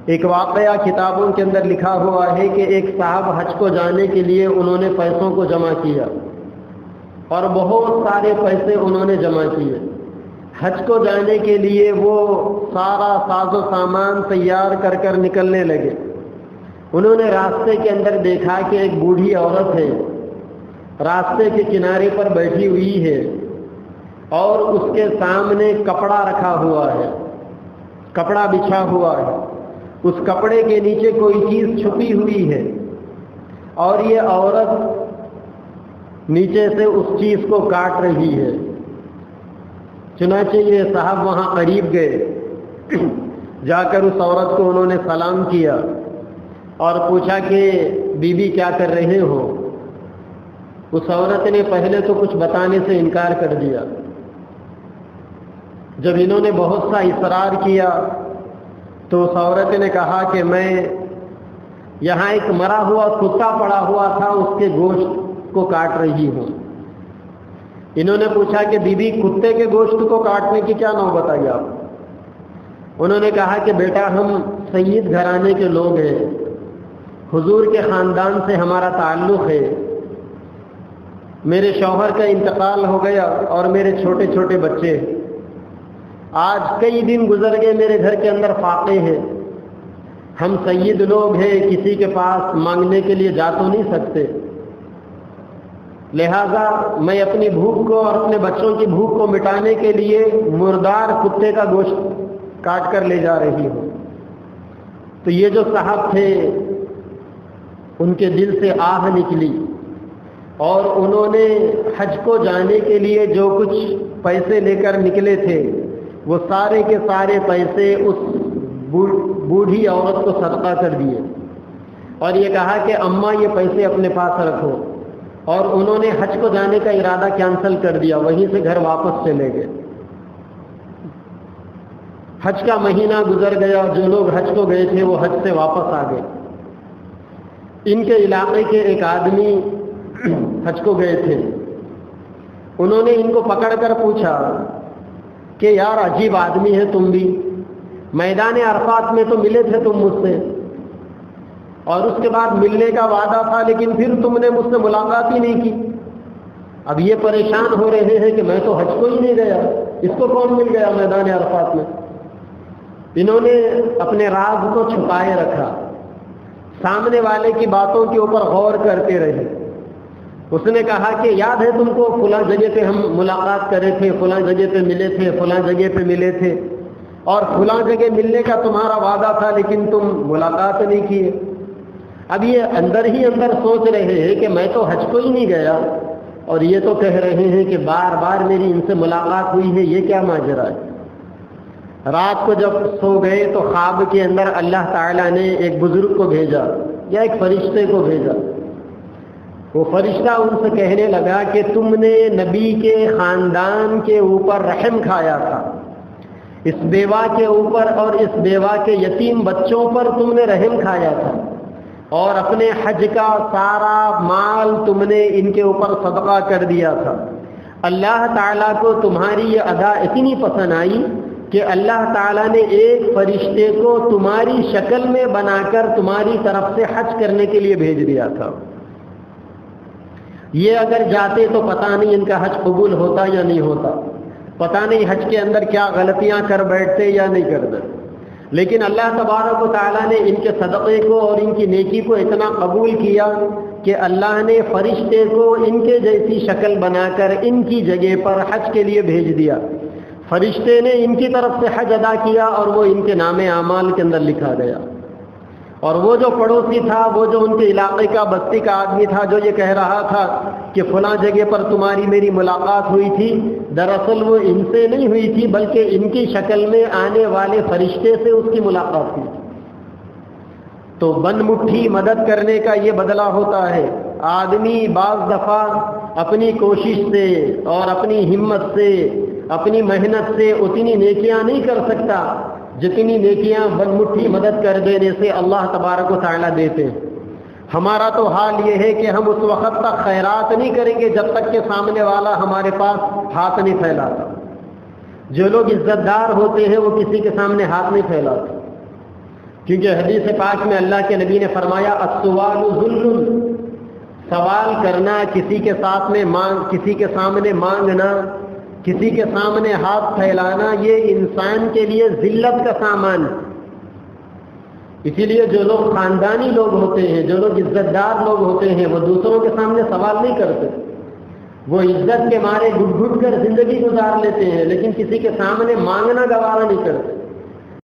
ایک واقعہ کتابوں کے اندر لکھا ہوا ہے کہ ایک صاحب حج کو جانے کے لیے انہوں نے پیسوں کو جمع کیا اور بہت سارے پیسے انہوں نے جمع کیے. حج کو جانے کے لیے وہ سارا ساز و سامان تیار کر کر نکلنے لگے. انہوں نے راستے کے اندر دیکھا کہ ایک بوڑھی عورت ہے، راستے کے کنارے پر بیٹھی ہوئی ہے اور اس کے سامنے کپڑا رکھا ہوا ہے، کپڑا بچھا ہوا ہے. اس کپڑے کے نیچے کوئی چیز چھپی ہوئی ہے اور یہ عورت نیچے سے اس چیز کو کاٹ رہی ہے. چنانچہ یہ صاحب وہاں قریب گئے، جا کر اس عورت کو انہوں نے سلام کیا اور پوچھا کہ بی بی کیا کر رہے ہو؟ اس عورت نے پہلے تو کچھ بتانے سے انکار کر دیا. جب انہوں نے بہت سا اصرار کیا تو اس عورت نے کہا کہ میں یہاں ایک مرا ہوا کتا پڑا ہوا تھا، اس کے گوشت کو کاٹ رہی ہوں. انہوں نے پوچھا کہ بی بی کتے کے گوشت کو کاٹنے کی کیا نوبت آئی آپ؟ انہوں نے کہا کہ بیٹا ہم سید گھرانے کے لوگ ہیں، حضور کے خاندان سے ہمارا تعلق ہے. میرے شوہر کا انتقال ہو گیا اور میرے چھوٹے چھوٹے بچے، آج کئی دن گزر گئے، میرے گھر کے اندر فاقے ہیں. ہم سید لوگ ہیں، کسی کے پاس مانگنے کے لیے جا تو نہیں سکتے، لہذا میں اپنی بھوک کو اور اپنے بچوں کی بھوک کو مٹانے کے لیے مردار کتے کا گوشت کاٹ کر لے جا رہی ہوں. تو یہ جو صاحب تھے ان کے دل سے آہ نکلی اور انہوں نے حج کو جانے کے لیے جو کچھ پیسے لے کر نکلے تھے وہ سارے کے سارے پیسے اس بوڑھی عورت کو صدقہ کر دیے اور یہ کہا کہ اماں یہ پیسے اپنے پاس رکھو. اور انہوں نے حج کو جانے کا ارادہ کینسل کر دیا، وہیں سے گھر واپس چلے گئے. حج کا مہینہ گزر گیا، جو لوگ حج کو گئے تھے وہ حج سے واپس آ گئے. ان کے علاقے کے ایک آدمی حج کو گئے تھے، انہوں نے ان کو پکڑ کر پوچھا کہ یار عجیب آدمی ہے تم بھی، میدان عرفات میں تو ملے تھے تم مجھ سے اور اس کے بعد ملنے کا وعدہ تھا، لیکن پھر تم نے مجھ سے ملاقات ہی نہیں کی. اب یہ پریشان ہو رہے ہیں کہ میں تو حج کو ہی نہیں گیا، اس کو کون مل گیا میدان عرفات میں. انہوں نے اپنے راز کو چھپائے رکھا، سامنے والے کی باتوں کے اوپر غور کرتے رہے. اس نے کہا کہ یاد ہے تم کو فلاں جگہ پہ ہم ملاقات کرے تھے، فلاں جگہ پہ ملے تھے، فلاں جگہ پہ ملے تھے اور فلاں جگہ ملنے کا تمہارا وعدہ تھا لیکن تم ملاقات نہیں کیے. اب یہ اندر ہی اندر سوچ رہے ہیں کہ میں تو حج کو ہی نہیں گیا اور یہ تو کہہ رہے ہیں کہ بار بار میری ان سے ملاقات ہوئی ہے، یہ کیا ماجرا ہے. رات کو جب سو گئے تو خواب کے اندر اللہ تعالیٰ نے ایک بزرگ کو بھیجا یا ایک فرشتے کو بھیجا. وہ فرشتہ ان سے کہنے لگا کہ تم نے نبی کے خاندان کے اوپر رحم کھایا تھا، اس بیوہ کے اوپر اور اس بیوہ کے یتیم بچوں پر تم نے رحم کھایا تھا اور اپنے حج کا سارا مال تم نے ان کے اوپر صدقہ کر دیا تھا. اللہ تعالیٰ کو تمہاری یہ ادا اتنی پسند آئی کہ اللہ تعالیٰ نے ایک فرشتے کو تمہاری شکل میں بنا کر تمہاری طرف سے حج کرنے کے لیے بھیج دیا تھا. یہ اگر جاتے تو پتہ نہیں ان کا حج قبول ہوتا یا نہیں ہوتا، پتہ نہیں حج کے اندر کیا غلطیاں کر بیٹھتے یا نہیں کرتے. لیکن اللہ تبارک و تعالیٰ نے ان کے صدقے کو اور ان کی نیکی کو اتنا قبول کیا کہ اللہ نے فرشتے کو ان کے جیسی شکل بنا کر ان کی جگہ پر حج کے لیے بھیج دیا. فرشتے نے ان کی طرف سے حج ادا کیا اور وہ ان کے نام اعمال کے اندر لکھا گیا. اور وہ جو پڑوسی تھا، وہ جو ان کے علاقے کا بستی کا آدمی تھا جو یہ کہہ رہا تھا کہ فلاں جگہ پر تمہاری میری ملاقات ہوئی تھی، دراصل وہ ان سے نہیں ہوئی تھی بلکہ ان کی شکل میں آنے والے فرشتے سے اس کی ملاقات ہوئی تھی. تو بن مٹھی مدد کرنے کا یہ بدلہ ہوتا ہے. آدمی بعض دفعہ اپنی کوشش سے اور اپنی ہمت سے، اپنی محنت سے اتنی نیکیاں نہیں کر سکتا جتنی نیکیاں بن مٹھی مدد کر دینے سے اللہ تبارک و تعالیٰ دیتے ہیں. ہمارا تو حال یہ ہے کہ ہم اس وقت تک خیرات نہیں کریں گے جب تک کہ سامنے والا ہمارے پاس ہاتھ نہیں پھیلاتا. جو لوگ عزت دار ہوتے ہیں وہ کسی کے سامنے ہاتھ نہیں پھیلاتے. کیونکہ حدیث پاک میں اللہ کے نبی نے فرمایا السؤال ذل، سوال کرنا، کسی کے سامنے مانگنا، کسی کے سامنے ہاتھ پھیلانا، یہ انسان کے لیے ذلت کا سامان۔ اسی لیے جو لوگ خاندانی لوگ ہوتے ہیں، جو لوگ عزت دار لوگ ہوتے ہیں، وہ دوسروں کے سامنے سوال نہیں کرتے، وہ عزت کے مارے گھٹ گھٹ کر زندگی گزار لیتے ہیں، لیکن کسی کے سامنے مانگنا گوارا نہیں کرتے۔